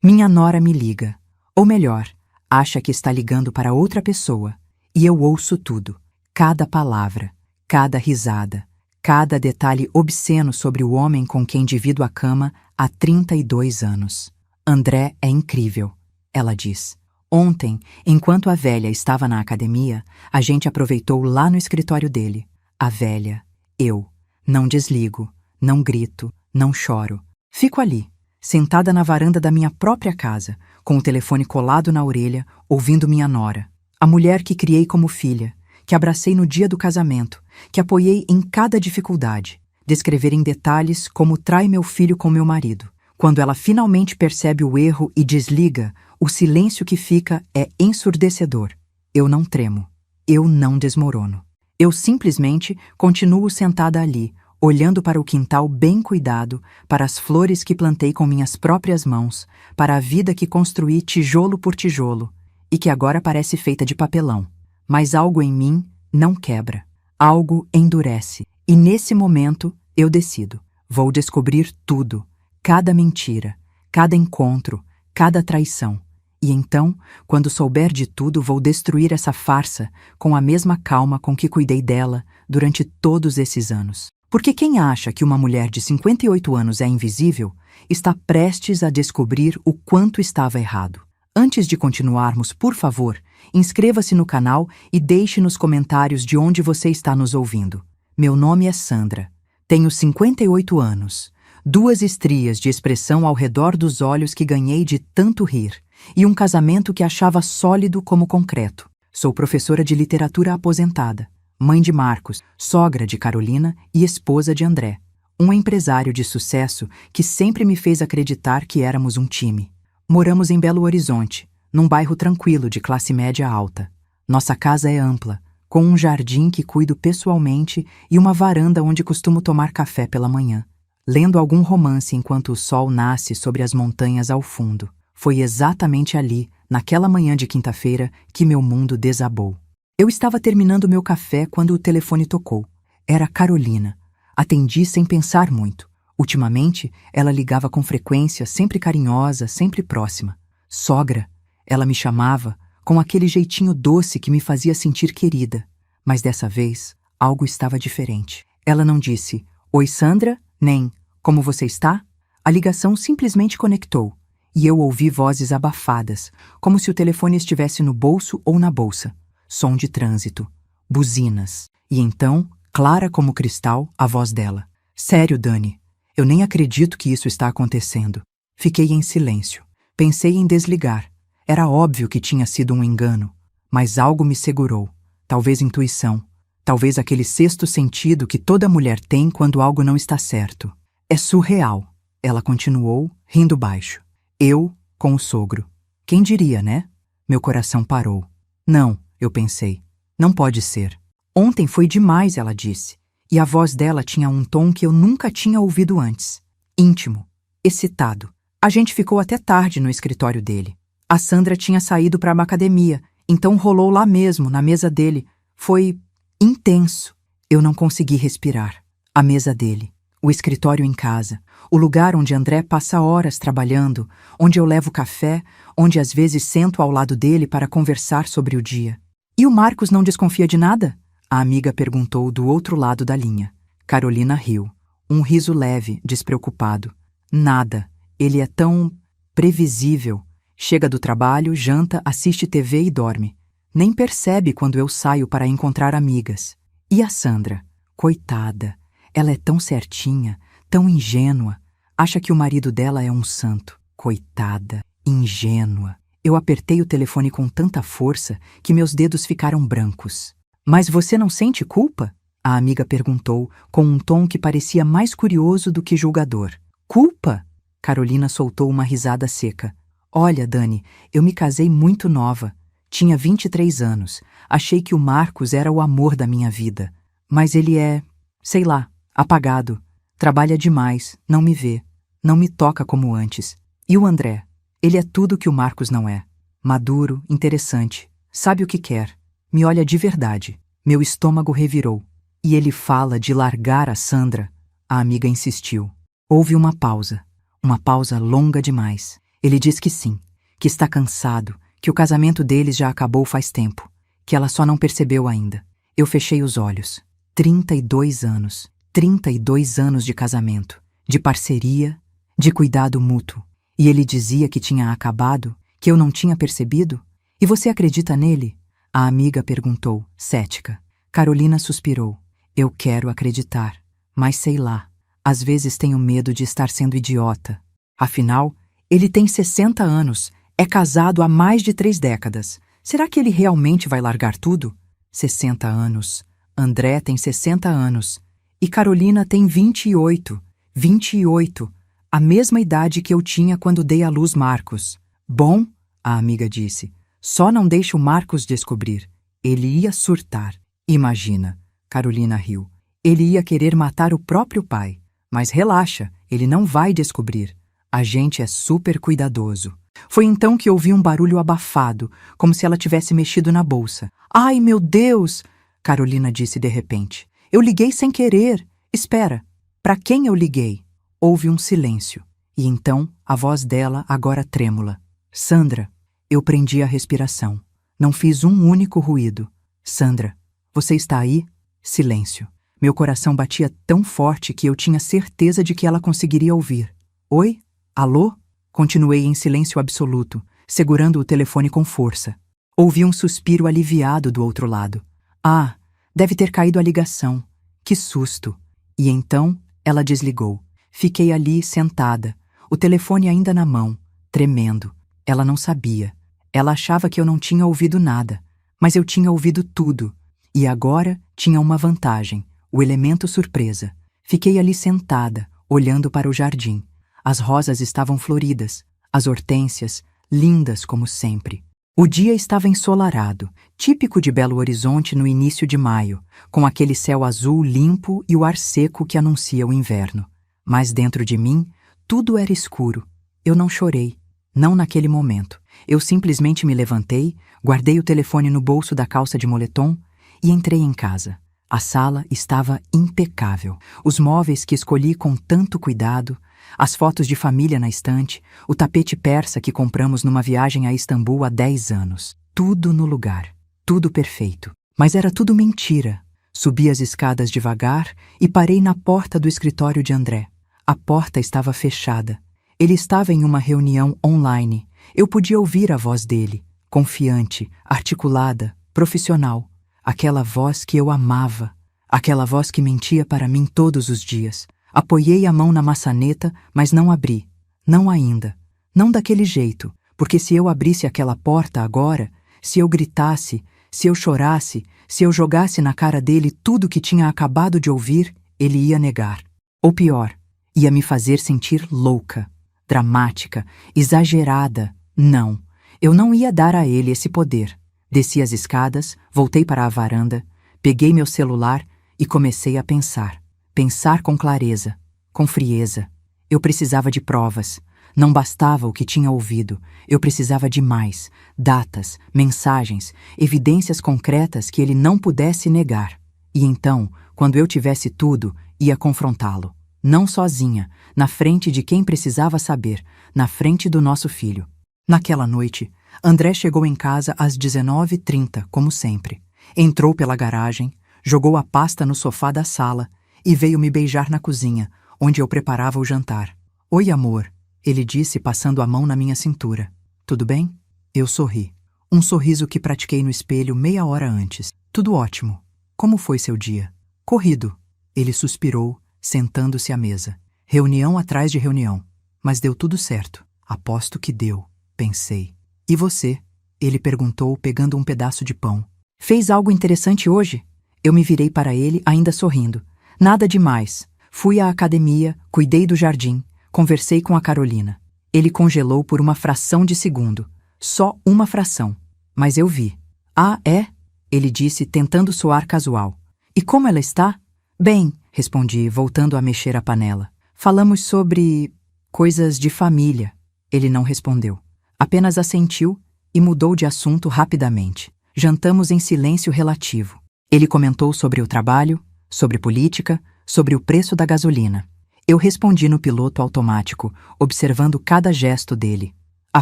Minha nora me liga. Ou melhor, acha que está ligando para outra pessoa. E eu ouço tudo. Cada palavra, cada risada, cada detalhe obsceno sobre o homem com quem divido a cama há 32 anos. André é incrível, ela diz. Ontem, enquanto a velha estava na academia, a gente aproveitou lá no escritório dele. A velha, eu. Não desligo, não grito, não choro. Fico ali, sentada na varanda da minha própria casa, com o telefone colado na orelha, ouvindo minha nora. A mulher que criei como filha, que abracei no dia do casamento, que apoiei em cada dificuldade, descrever em detalhes como trai meu filho com meu marido. Quando ela finalmente percebe o erro e desliga, o silêncio que fica é ensurdecedor. Eu não tremo. Eu não desmorono. Eu simplesmente continuo sentada ali, olhando para o quintal bem cuidado, para as flores que plantei com minhas próprias mãos, para a vida que construí tijolo por tijolo, e que agora parece feita de papelão. Mas algo em mim não quebra. Algo endurece. E nesse momento eu decido. Vou descobrir tudo. Cada mentira, cada encontro, cada traição. E então, quando souber de tudo, vou destruir essa farsa com a mesma calma com que cuidei dela durante todos esses anos. Porque quem acha que uma mulher de 58 anos é invisível, está prestes a descobrir o quanto estava errado. Antes de continuarmos, por favor, inscreva-se no canal e deixe nos comentários de onde você está nos ouvindo. Meu nome é Sandra. Tenho 58 anos. 2 estrias de expressão ao redor dos olhos que ganhei de tanto rir, e um casamento que achava sólido como concreto. Sou professora de literatura aposentada, mãe de Marcos, sogra de Carolina e esposa de André. Um empresário de sucesso que sempre me fez acreditar que éramos um time. Moramos em Belo Horizonte, num bairro tranquilo de classe média alta. Nossa casa é ampla, com um jardim que cuido pessoalmente e uma varanda onde costumo tomar café pela manhã, lendo algum romance enquanto o sol nasce sobre as montanhas ao fundo. Foi exatamente ali, naquela manhã de quinta-feira, que meu mundo desabou. Eu estava terminando meu café quando o telefone tocou. Era Carolina. Atendi sem pensar muito. Ultimamente, ela ligava com frequência, sempre carinhosa, sempre próxima. Sogra, ela me chamava, com aquele jeitinho doce que me fazia sentir querida. Mas dessa vez, algo estava diferente. Ela não disse, "Oi, Sandra", nem "Como você está?". A ligação simplesmente conectou, e eu ouvi vozes abafadas, como se o telefone estivesse no bolso ou na bolsa. Som de trânsito, buzinas, e então, clara como cristal, a voz dela. "Sério, Dani, eu nem acredito que isso está acontecendo." Fiquei em silêncio. Pensei em desligar. Era óbvio que tinha sido um engano, mas algo me segurou. Talvez intuição. Talvez aquele sexto sentido que toda mulher tem quando algo não está certo. "É surreal", ela continuou, rindo baixo. Eu com o sogro. Quem diria, né? Meu coração parou. "Não", eu pensei. "Não pode ser." "Ontem foi demais", ela disse. E a voz dela tinha um tom que eu nunca tinha ouvido antes. Íntimo. Excitado. A gente ficou até tarde no escritório dele. A Sandra tinha saído para uma academia, então rolou lá mesmo, na mesa dele. Foi intenso. Eu não consegui respirar. A mesa dele. O escritório em casa. O lugar onde André passa horas trabalhando, onde eu levo café, onde às vezes sento ao lado dele para conversar sobre o dia. "E o Marcos não desconfia de nada?", a amiga perguntou do outro lado da linha. Carolina riu. Um riso leve, despreocupado. "Nada. Ele é tão previsível. Chega do trabalho, janta, assiste TV e dorme. Nem percebe quando eu saio para encontrar amigas. E a Sandra? Coitada. Ela é tão certinha, tão ingênua. Acha que o marido dela é um santo. Coitada. Ingênua." Eu apertei o telefone com tanta força que meus dedos ficaram brancos. "Mas você não sente culpa?", a amiga perguntou, com um tom que parecia mais curioso do que julgador. "Culpa?", Carolina soltou uma risada seca. "Olha, Dani, eu me casei muito nova. Tinha 23 anos. Achei que o Marcos era o amor da minha vida. Mas ele é, sei lá, apagado. Trabalha demais, não me vê. Não me toca como antes. E o André? Ele é tudo que o Marcos não é. Maduro, interessante, sabe o que quer. Me olha de verdade." Meu estômago revirou. "E ele fala de largar a Sandra?", a amiga insistiu. Houve uma pausa longa demais. Ele diz que sim, que está cansado, que o casamento deles já acabou faz tempo, que ela só não percebeu ainda. Eu fechei os olhos. 32 anos. 32 anos de casamento, de parceria, de cuidado mútuo. E ele dizia que tinha acabado, que eu não tinha percebido? E você acredita nele? A amiga perguntou, cética. Carolina suspirou. Eu quero acreditar, mas sei lá. Às vezes tenho medo de estar sendo idiota. Afinal, ele tem 60 anos, é casado há mais de 3 décadas. Será que ele realmente vai largar tudo? 60 anos. André tem 60 anos. E Carolina tem 28. 28. A mesma idade que eu tinha quando dei à luz Marcos. Bom, a amiga disse, só não deixe o Marcos descobrir. Ele ia surtar. Imagina. Carolina riu. Ele ia querer matar o próprio pai. Mas relaxa, ele não vai descobrir. A gente é super cuidadoso. Foi então que ouvi um barulho abafado, como se ela tivesse mexido na bolsa. Ai, meu Deus! Carolina disse de repente. Eu liguei sem querer. Espera, para quem eu liguei? Houve um silêncio. E então, a voz dela, agora trêmula. Sandra, eu prendi a respiração. Não fiz um único ruído. Sandra, você está aí? Silêncio. Meu coração batia tão forte que eu tinha certeza de que ela conseguiria ouvir. Oi? Alô? Continuei em silêncio absoluto, segurando o telefone com força. Ouvi um suspiro aliviado do outro lado. Ah, deve ter caído a ligação. Que susto! E então ela desligou. Fiquei ali sentada, o telefone ainda na mão, tremendo. Ela não sabia. Ela achava que eu não tinha ouvido nada, mas eu tinha ouvido tudo. E agora tinha uma vantagem, o elemento surpresa. Fiquei ali sentada, olhando para o jardim. As rosas estavam floridas, as hortênsias, lindas como sempre. O dia estava ensolarado, típico de Belo Horizonte no início de maio, com aquele céu azul limpo e o ar seco que anuncia o inverno. Mas dentro de mim, tudo era escuro. Eu não chorei, não naquele momento. Eu simplesmente me levantei, guardei o telefone no bolso da calça de moletom e entrei em casa. A sala estava impecável. Os móveis que escolhi com tanto cuidado, as fotos de família na estante, o tapete persa que compramos numa viagem a Istambul há 10 anos. Tudo no lugar. Tudo perfeito. Mas era tudo mentira. Subi as escadas devagar e parei na porta do escritório de André. A porta estava fechada. Ele estava em uma reunião online. Eu podia ouvir a voz dele, confiante, articulada, profissional. Aquela voz que eu amava. Aquela voz que mentia para mim todos os dias. Apoiei a mão na maçaneta, mas não abri. Não ainda. Não daquele jeito, porque se eu abrisse aquela porta agora, se eu gritasse, se eu chorasse, se eu jogasse na cara dele tudo que tinha acabado de ouvir, ele ia negar. Ou pior, ia me fazer sentir louca, dramática, exagerada. Não, eu não ia dar a ele esse poder. Desci as escadas, voltei para a varanda, peguei meu celular e comecei a pensar. Pensar com clareza, com frieza. Eu precisava de provas. Não bastava o que tinha ouvido. Eu precisava de mais. Datas, mensagens, evidências concretas que ele não pudesse negar. E então, quando eu tivesse tudo, ia confrontá-lo. Não sozinha, na frente de quem precisava saber, na frente do nosso filho. Naquela noite, André chegou em casa às 19h30, como sempre. Entrou pela garagem, jogou a pasta no sofá da sala e veio me beijar na cozinha, onde eu preparava o jantar. Oi, amor, ele disse passando a mão na minha cintura. Tudo bem? Eu sorri. Um sorriso que pratiquei no espelho meia hora antes. Tudo ótimo. Como foi seu dia? Corrido. Ele suspirou, sentando-se à mesa. Reunião atrás de reunião. Mas deu tudo certo. Aposto que deu, pensei. E você? Ele perguntou, pegando um pedaço de pão. Fez algo interessante hoje? Eu me virei para ele, ainda sorrindo. Nada demais. Fui à academia, cuidei do jardim, conversei com a Carolina. Ele congelou por uma fração de segundo. Só uma fração. Mas eu vi. Ah, é? Ele disse, tentando soar casual. E como ela está? Bem, respondi, voltando a mexer a panela. Falamos sobre coisas de família. Ele não respondeu. Apenas assentiu e mudou de assunto rapidamente. Jantamos em silêncio relativo. Ele comentou sobre o trabalho, sobre política, sobre o preço da gasolina. Eu respondi no piloto automático, observando cada gesto dele. A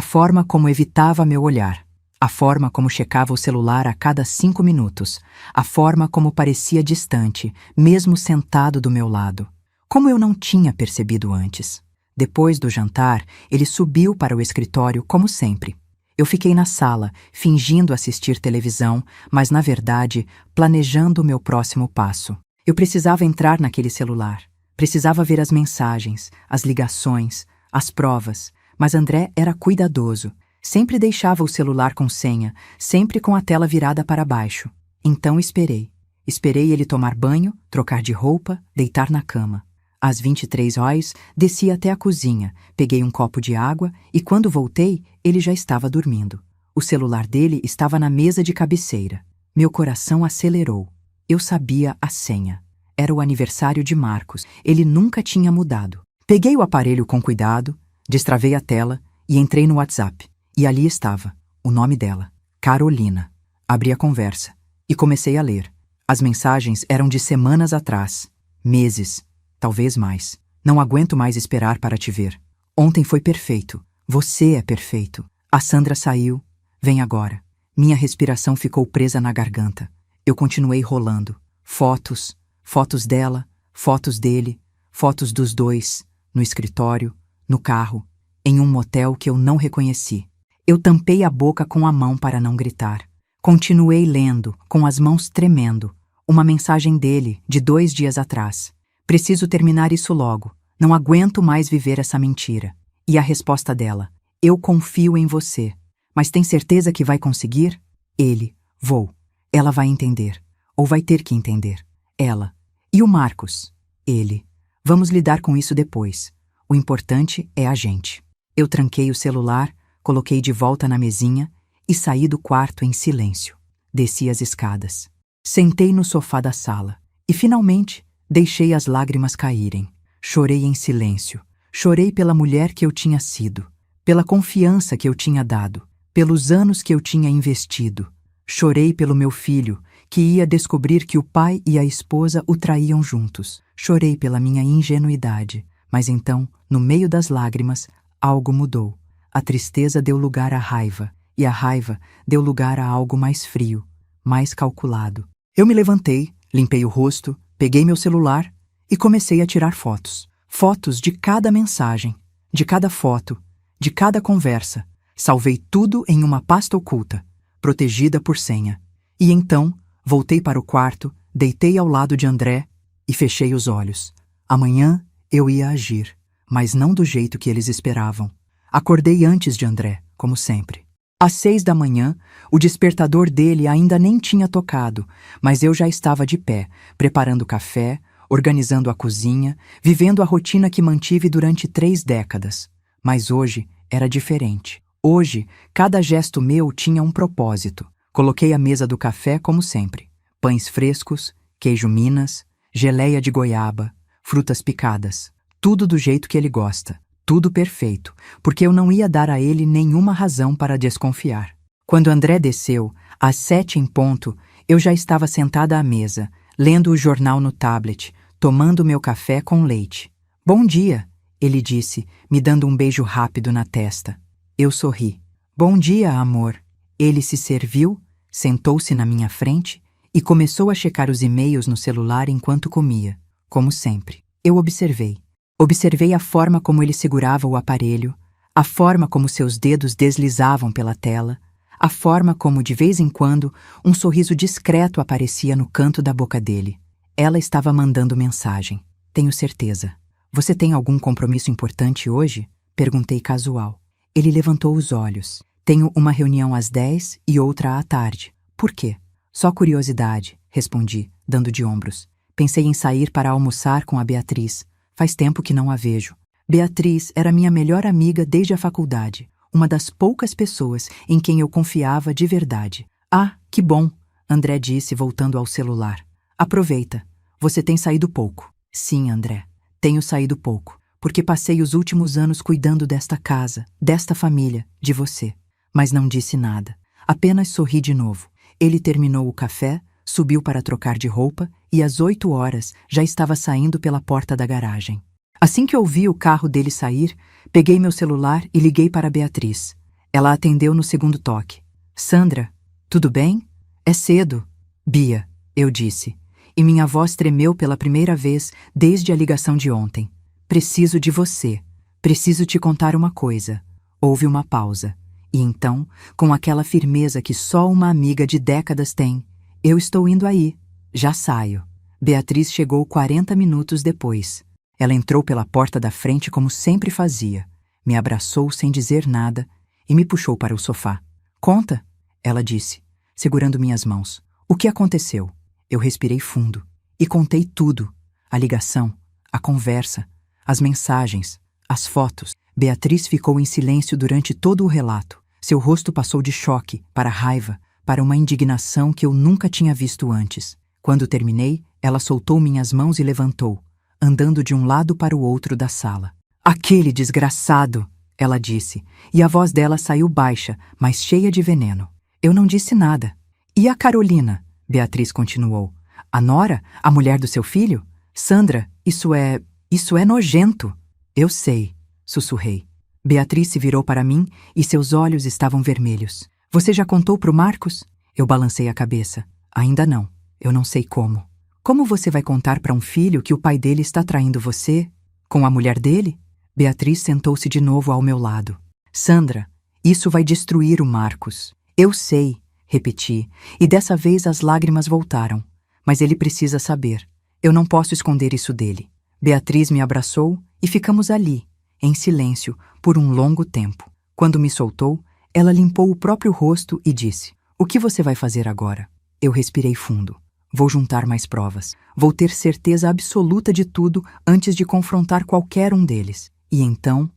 forma como evitava meu olhar. A forma como checava o celular a cada 5 minutos. A forma como parecia distante, mesmo sentado do meu lado. Como eu não tinha percebido antes. Depois do jantar, ele subiu para o escritório como sempre. Eu fiquei na sala, fingindo assistir televisão, mas, na verdade, planejando o meu próximo passo. Eu precisava entrar naquele celular. Precisava ver as mensagens, as ligações, as provas. Mas André era cuidadoso. Sempre deixava o celular com senha, sempre com a tela virada para baixo. Então esperei. Esperei ele tomar banho, trocar de roupa, deitar na cama. Às 23 horas, desci até a cozinha, peguei um copo de água e, quando voltei, ele já estava dormindo. O celular dele estava na mesa de cabeceira. Meu coração acelerou. Eu sabia a senha. Era o aniversário de Marcos. Ele nunca tinha mudado. Peguei o aparelho com cuidado, destravei a tela e entrei no WhatsApp. E ali estava, o nome dela, Carolina. Abri a conversa e comecei a ler. As mensagens eram de semanas atrás, meses, talvez mais. Não aguento mais esperar para te ver. Ontem foi perfeito. Você é perfeito. A Sandra saiu. Vem agora. Minha respiração ficou presa na garganta. Eu continuei rolando. Fotos, fotos dela, fotos dele, fotos dos dois, no escritório, no carro, em um motel que eu não reconheci. Eu tampei a boca com a mão para não gritar. Continuei lendo, com as mãos tremendo, uma mensagem dele, de 2 dias atrás. Preciso terminar isso logo. Não aguento mais viver essa mentira. E a resposta dela: eu confio em você. Mas tem certeza que vai conseguir? Ele: vou. Ela vai entender. Ou vai ter que entender. Ela: e o Marcos? Ele: vamos lidar com isso depois. O importante é a gente. Eu tranquei o celular, coloquei de volta na mesinha e saí do quarto em silêncio. Desci as escadas. Sentei no sofá da sala e, finalmente, deixei as lágrimas caírem. Chorei em silêncio. Chorei pela mulher que eu tinha sido, pela confiança que eu tinha dado, pelos anos que eu tinha investido. Chorei pelo meu filho, que ia descobrir que o pai e a esposa o traíam juntos. Chorei pela minha ingenuidade. Mas então, no meio das lágrimas, algo mudou. A tristeza deu lugar à raiva, e a raiva deu lugar a algo mais frio, mais calculado. Eu me levantei, limpei o rosto, peguei meu celular e comecei a tirar fotos. Fotos de cada mensagem, de cada foto, de cada conversa. Salvei tudo em uma pasta oculta, protegida por senha. E então, voltei para o quarto, deitei ao lado de André e fechei os olhos. Amanhã eu ia agir, mas não do jeito que eles esperavam. Acordei antes de André, como sempre. Às 6 da manhã, o despertador dele ainda nem tinha tocado, mas eu já estava de pé, preparando café, organizando a cozinha, vivendo a rotina que mantive durante 3 décadas. Mas hoje era diferente. Hoje, cada gesto meu tinha um propósito. Coloquei a mesa do café como sempre. Pães frescos, queijo Minas, geleia de goiaba, frutas picadas. Tudo do jeito que ele gosta. Tudo perfeito, porque eu não ia dar a ele nenhuma razão para desconfiar. Quando André desceu, às 7 em ponto, eu já estava sentada à mesa, lendo o jornal no tablet, tomando meu café com leite. Bom dia, ele disse, me dando um beijo rápido na testa. Eu sorri. Bom dia, amor. Ele se serviu, sentou-se na minha frente e começou a checar os e-mails no celular enquanto comia, como sempre. Eu observei. Observei a forma como ele segurava o aparelho, a forma como seus dedos deslizavam pela tela, a forma como, de vez em quando, um sorriso discreto aparecia no canto da boca dele. Ela estava mandando mensagem. Tenho certeza. Você tem algum compromisso importante hoje? Perguntei casual. Ele levantou os olhos. Tenho uma reunião às 10 e outra à tarde. Por quê? Só curiosidade, respondi, dando de ombros. Pensei em sair para almoçar com a Beatriz. Faz tempo que não a vejo. Beatriz era minha melhor amiga desde a faculdade, uma das poucas pessoas em quem eu confiava de verdade. Ah, que bom, André disse voltando ao celular. Aproveita, você tem saído pouco. Sim, André, tenho saído pouco, porque passei os últimos anos cuidando desta casa, desta família, de você. Mas não disse nada, apenas sorri de novo. Ele terminou o café, subiu para trocar de roupa e às 8 horas já estava saindo pela porta da garagem. Assim que ouvi o carro dele sair, peguei meu celular e liguei para Beatriz. Ela atendeu no segundo toque. Sandra, tudo bem? É cedo. Bia, eu disse, e minha voz tremeu pela primeira vez desde a ligação de ontem. Preciso de você. Preciso te contar uma coisa. Houve uma pausa. E então, com aquela firmeza que só uma amiga de décadas tem, eu estou indo aí. Já saio. Beatriz chegou 40 minutos depois. Ela entrou pela porta da frente como sempre fazia. Me abraçou sem dizer nada e me puxou para o sofá. Conta, ela disse, segurando minhas mãos. O que aconteceu? Eu respirei fundo e contei tudo. A ligação, a conversa, as mensagens, as fotos. Beatriz ficou em silêncio durante todo o relato. Seu rosto passou de choque para raiva, para uma indignação que eu nunca tinha visto antes. Quando terminei, ela soltou minhas mãos e levantou, andando de um lado para o outro da sala. Aquele desgraçado, ela disse, e a voz dela saiu baixa, mas cheia de veneno. Eu não disse nada. E a Carolina? Beatriz continuou. A nora? A mulher do seu filho? Sandra, isso é nojento. Eu sei, sussurrei. Beatriz se virou para mim e seus olhos estavam vermelhos. Você já contou pro Marcos? Eu balancei a cabeça. Ainda não. Eu não sei como. Como você vai contar para um filho que o pai dele está traindo você? Com a mulher dele? Beatriz sentou-se de novo ao meu lado. Sandra, isso vai destruir o Marcos. Eu sei, repeti, e dessa vez as lágrimas voltaram. Mas ele precisa saber. Eu não posso esconder isso dele. Beatriz me abraçou e ficamos ali, em silêncio, por um longo tempo. Quando me soltou, ela limpou o próprio rosto e disse: O que você vai fazer agora? Eu respirei fundo. Vou juntar mais provas. Vou ter certeza absoluta de tudo antes de confrontar qualquer um deles. E então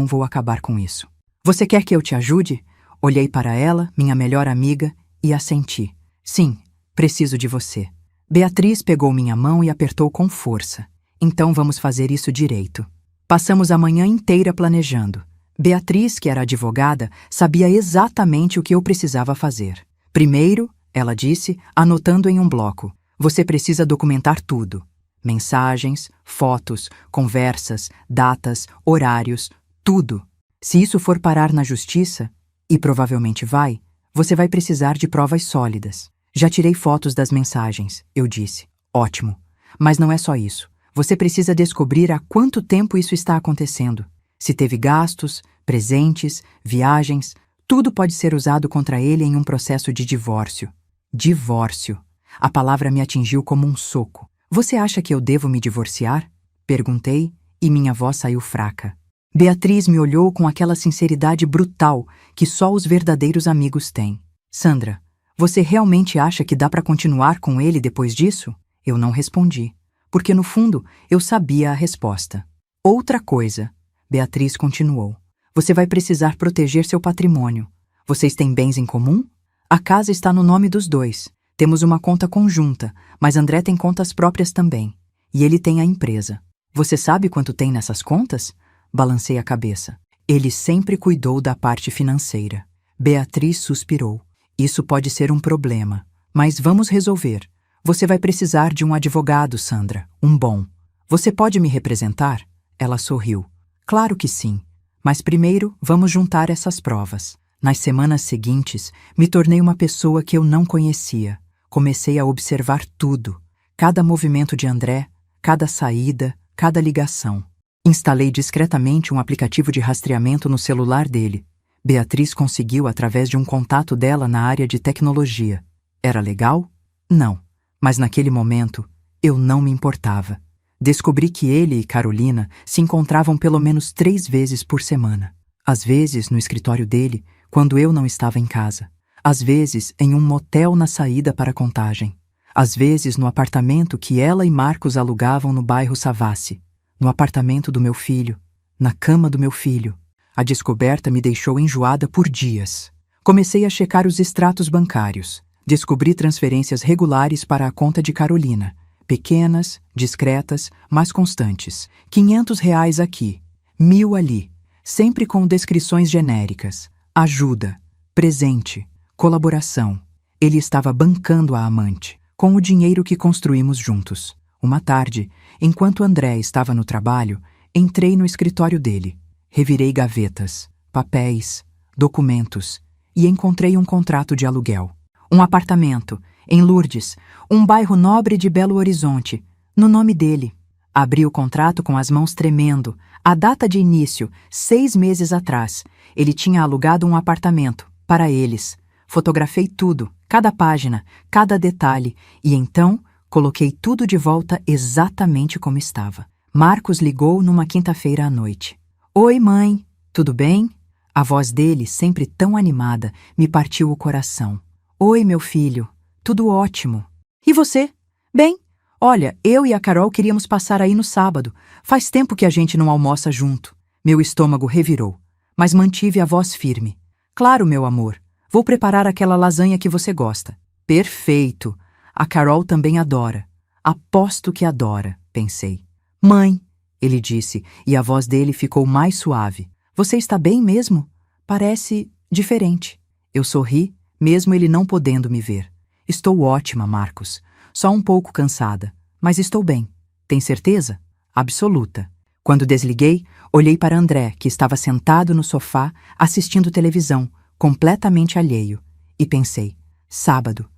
vou acabar com isso. Você quer que eu te ajude? Olhei para ela, minha melhor amiga, e assenti. Sim, preciso de você. Beatriz pegou minha mão e apertou com força. Então vamos fazer isso direito. Passamos a manhã inteira planejando. Beatriz, que era advogada, sabia exatamente o que eu precisava fazer. Primeiro, ela disse, anotando em um bloco, você precisa documentar tudo. Mensagens, fotos, conversas, datas, horários, tudo. Se isso for parar na justiça, e provavelmente vai, você vai precisar de provas sólidas. Já tirei fotos das mensagens, eu disse. Ótimo. Mas não é só isso. Você precisa descobrir há quanto tempo isso está acontecendo. Se teve gastos, presentes, viagens, tudo pode ser usado contra ele em um processo de divórcio. Divórcio. A palavra me atingiu como um soco. Você acha que eu devo me divorciar? Perguntei, e minha voz saiu fraca. Beatriz me olhou com aquela sinceridade brutal que só os verdadeiros amigos têm. Sandra, você realmente acha que dá para continuar com ele depois disso? Eu não respondi, porque no fundo eu sabia a resposta. Outra coisa, Beatriz continuou. Você vai precisar proteger seu patrimônio. Vocês têm bens em comum? A casa está no nome dos dois. Temos uma conta conjunta, mas André tem contas próprias também. E ele tem a empresa. Você sabe quanto tem nessas contas? Balancei a cabeça. Ele sempre cuidou da parte financeira. Beatriz suspirou. Isso pode ser um problema, mas vamos resolver. Você vai precisar de um advogado, Sandra, um bom. Você pode me representar? Ela sorriu. Claro que sim, mas primeiro vamos juntar essas provas. Nas semanas seguintes, me tornei uma pessoa que eu não conhecia. Comecei a observar tudo, cada movimento de André, cada saída, cada ligação. Instalei discretamente um aplicativo de rastreamento no celular dele. Beatriz conseguiu através de um contato dela na área de tecnologia. Era legal? Não. Mas naquele momento, eu não me importava. Descobri que ele e Carolina se encontravam pelo menos 3 vezes por semana. Às vezes no escritório dele, quando eu não estava em casa. Às vezes em um motel na saída para Contagem. Às vezes no apartamento que ela e Marcos alugavam no bairro Savassi. No apartamento do meu filho. Na cama do meu filho. A descoberta me deixou enjoada por dias. Comecei a checar os extratos bancários. Descobri transferências regulares para a conta de Carolina. Pequenas, discretas, mas constantes. R$ 500 aqui, 1.000 ali. Sempre com descrições genéricas. Ajuda, presente, colaboração. Ele estava bancando a amante, com o dinheiro que construímos juntos. Uma tarde, enquanto André estava no trabalho, entrei no escritório dele. Revirei gavetas, papéis, documentos e encontrei um contrato de aluguel. Um apartamento, em Lourdes, um bairro nobre de Belo Horizonte, no nome dele. Abri o contrato com as mãos tremendo. A data de início, 6 meses atrás. Ele tinha alugado um apartamento, para eles. Fotografei tudo, cada página, cada detalhe, e então coloquei tudo de volta exatamente como estava. Marcos ligou numa quinta-feira à noite. Oi, mãe, tudo bem? A voz dele, sempre tão animada, me partiu o coração. Oi, meu filho, tudo ótimo. E você? Bem, olha, eu e a Carol queríamos passar aí no sábado. Faz tempo que a gente não almoça junto. Meu estômago revirou, mas mantive a voz firme. Claro, meu amor, vou preparar aquela lasanha que você gosta. Perfeito. A Carol também adora. Aposto que adora, pensei. Mãe, ele disse, e a voz dele ficou mais suave. Você está bem mesmo? Parece diferente. Eu sorri, mesmo ele não podendo me ver. Estou ótima, Marcos. Só um pouco cansada, mas estou bem. Tem certeza? Absoluta. Quando desliguei, olhei para André, que estava sentado no sofá, assistindo televisão, completamente alheio, e pensei, sábado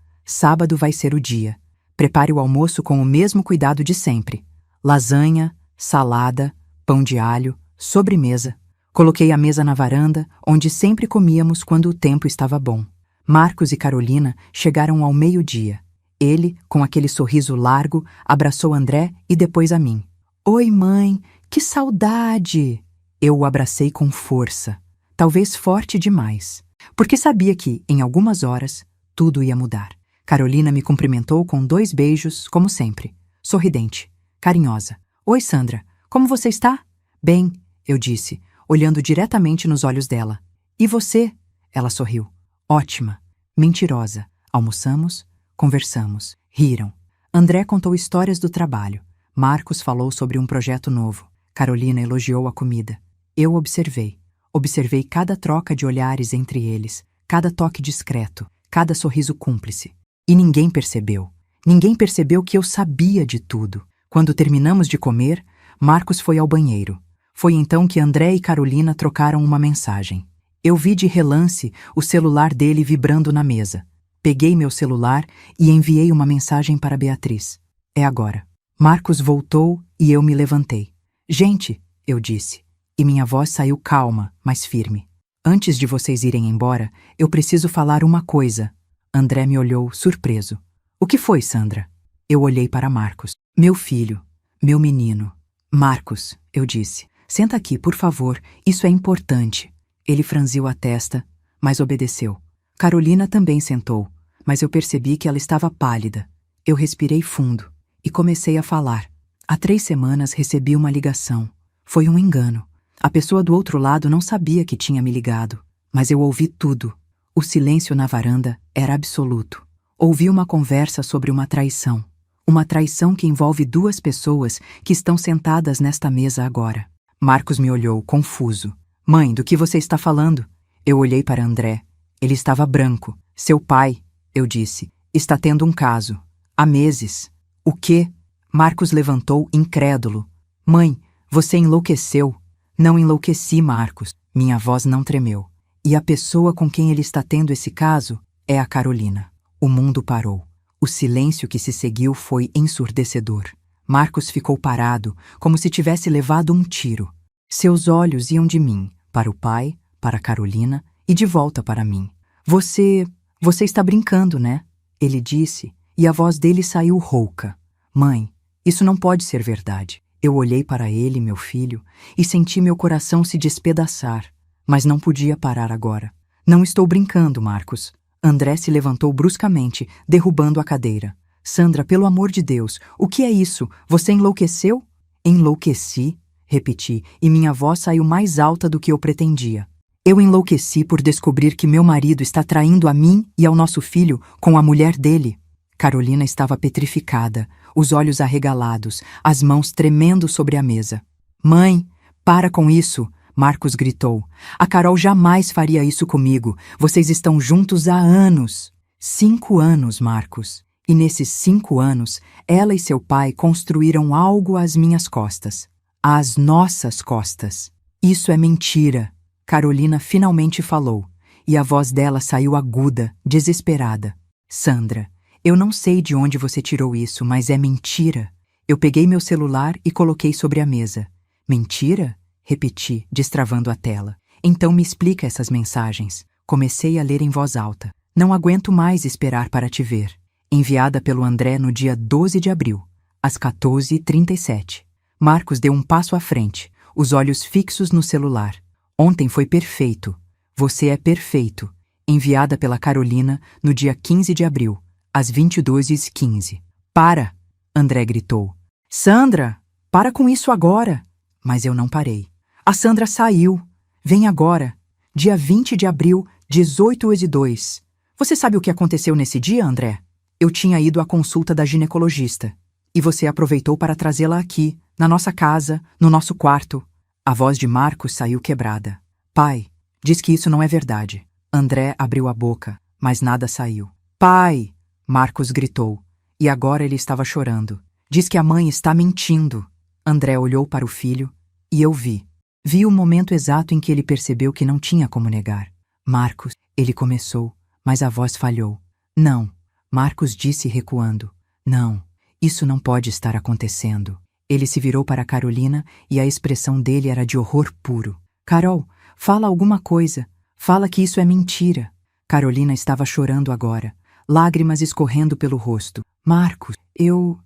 vai ser o dia. Prepare o almoço com o mesmo cuidado de sempre. Lasanha, salada, pão de alho, sobremesa. Coloquei a mesa na varanda, onde sempre comíamos quando o tempo estava bom. Marcos e Carolina chegaram ao meio-dia. Ele, com aquele sorriso largo, abraçou André e depois a mim. Oi, mãe, que saudade! Eu o abracei com força, talvez forte demais, porque sabia que, em algumas horas, tudo ia mudar. Carolina me cumprimentou com 2 beijos, como sempre, sorridente, carinhosa. Oi, Sandra, como você está? Bem, eu disse, olhando diretamente nos olhos dela. E você? Ela sorriu. Ótima, mentirosa. Almoçamos, conversamos, riram. André contou histórias do trabalho. Marcos falou sobre um projeto novo. Carolina elogiou a comida. Eu observei cada troca de olhares entre eles, cada toque discreto, cada sorriso cúmplice. E ninguém percebeu. Ninguém percebeu que eu sabia de tudo. Quando terminamos de comer, Marcos foi ao banheiro. Foi então que André e Carolina trocaram uma mensagem. Eu vi de relance o celular dele vibrando na mesa. Peguei meu celular e enviei uma mensagem para Beatriz. É agora. Marcos voltou e eu me levantei. Gente, eu disse, e minha voz saiu calma, mas firme. Antes de vocês irem embora, eu preciso falar uma coisa. André me olhou, surpreso. O que foi, Sandra? Eu olhei para Marcos. Meu filho, meu menino. Marcos, eu disse, senta aqui, por favor, isso é importante. Ele franziu a testa, mas obedeceu. Carolina também sentou, mas eu percebi que ela estava pálida. Eu respirei fundo e comecei a falar. Há 3 semanas recebi uma ligação. Foi um engano. A pessoa do outro lado não sabia que tinha me ligado, mas eu ouvi tudo. O silêncio na varanda era absoluto. Ouvi uma conversa sobre uma traição. Uma traição que envolve 2 pessoas que estão sentadas nesta mesa agora. Marcos me olhou, confuso. Mãe, do que você está falando? Eu olhei para André. Ele estava branco. Seu pai, eu disse, está tendo um caso. Há meses. O quê? Marcos levantou, incrédulo. Mãe, você enlouqueceu. Não enlouqueci, Marcos. Minha voz não tremeu. E a pessoa com quem ele está tendo esse caso é a Carolina. O mundo parou. O silêncio que se seguiu foi ensurdecedor. Marcos ficou parado, como se tivesse levado um tiro. Seus olhos iam de mim, para o pai, para Carolina e de volta para mim. Você está brincando, né? Ele disse, e a voz dele saiu rouca. Mãe, isso não pode ser verdade. Eu olhei para ele, meu filho, e senti meu coração se despedaçar. Mas não podia parar agora. Não estou brincando, Marcos. André se levantou bruscamente, derrubando a cadeira. Sandra, pelo amor de Deus, o que é isso? Você enlouqueceu? Enlouqueci, repeti, e minha voz saiu mais alta do que eu pretendia. Eu enlouqueci por descobrir que meu marido está traindo a mim e ao nosso filho com a mulher dele. Carolina estava petrificada, os olhos arregalados, as mãos tremendo sobre a mesa. Mãe, para com isso! Marcos gritou. A Carol jamais faria isso comigo. Vocês estão juntos há anos. 5 anos, Marcos. E nesses 5 anos, ela e seu pai construíram algo às minhas costas. Às nossas costas. Isso é mentira. Carolina finalmente falou, e a voz dela saiu aguda, desesperada. Sandra, eu não sei de onde você tirou isso, mas é mentira. Eu peguei meu celular e coloquei sobre a mesa. Mentira? Repeti, destravando a tela. Então me explica essas mensagens. Comecei a ler em voz alta. Não aguento mais esperar para te ver. Enviada pelo André no dia 12 de abril, às 14h37. Marcos deu um passo à frente, os olhos fixos no celular. Ontem foi perfeito. Você é perfeito. Enviada pela Carolina no dia 15 de abril, às 22h15. Para! André gritou. Sandra, para com isso agora! Mas eu não parei. A Sandra saiu. Vem agora. Dia 20 de abril, 18h02. Você sabe o que aconteceu nesse dia, André? Eu tinha ido à consulta da ginecologista. E você aproveitou para trazê-la aqui, na nossa casa, no nosso quarto. A voz de Marcos saiu quebrada. Pai, diz que isso não é verdade. André abriu a boca, mas nada saiu. Pai! Marcos gritou. E agora ele estava chorando. Diz que a mãe está mentindo. André olhou para o filho e eu vi. Vi o momento exato em que ele percebeu que não tinha como negar. Marcos, ele começou, mas a voz falhou. Não, Marcos disse recuando. Não, isso não pode estar acontecendo. Ele se virou para Carolina e a expressão dele era de horror puro. Carol, fala alguma coisa. Fala que isso é mentira. Carolina estava chorando agora, lágrimas escorrendo pelo rosto. Marcos, eu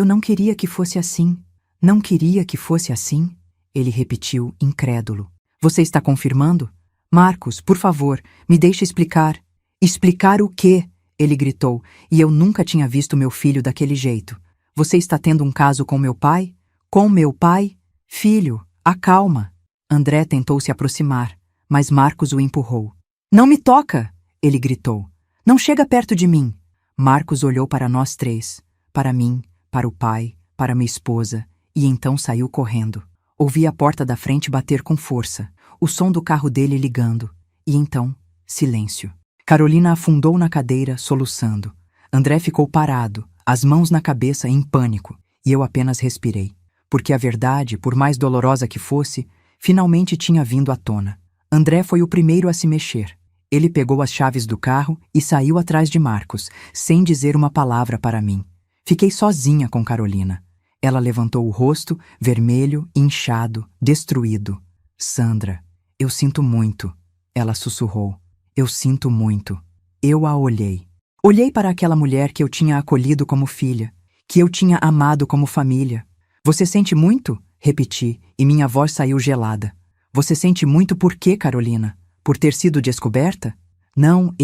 não queria que fosse assim. Não queria que fosse assim? Ele repetiu, incrédulo. Você está confirmando? Marcos, por favor, me deixe explicar. Explicar o quê? Ele gritou, e eu nunca tinha visto meu filho daquele jeito. Você está tendo um caso com meu pai? Com meu pai? Filho, acalma. André tentou se aproximar, mas Marcos o empurrou. Não me toca! Ele gritou. Não chega perto de mim. Marcos olhou para nós três, para mim, para o pai, para minha esposa, e então saiu correndo. Ouvi a porta da frente bater com força, o som do carro dele ligando, e então, silêncio. Carolina afundou na cadeira, soluçando. André ficou parado, as mãos na cabeça, em pânico, e eu apenas respirei. Porque a verdade, por mais dolorosa que fosse, finalmente tinha vindo à tona. André foi o primeiro a se mexer. Ele pegou as chaves do carro e saiu atrás de Marcos, sem dizer uma palavra para mim. Fiquei sozinha com Carolina. Ela levantou o rosto, vermelho, inchado, destruído. Sandra, eu sinto muito. Ela sussurrou. Eu sinto muito. Eu a olhei. Olhei para aquela mulher que eu tinha acolhido como filha, que eu tinha amado como família. Você sente muito? Repeti, e minha voz saiu gelada. Você sente muito por quê, Carolina? Por ter sido descoberta? Não,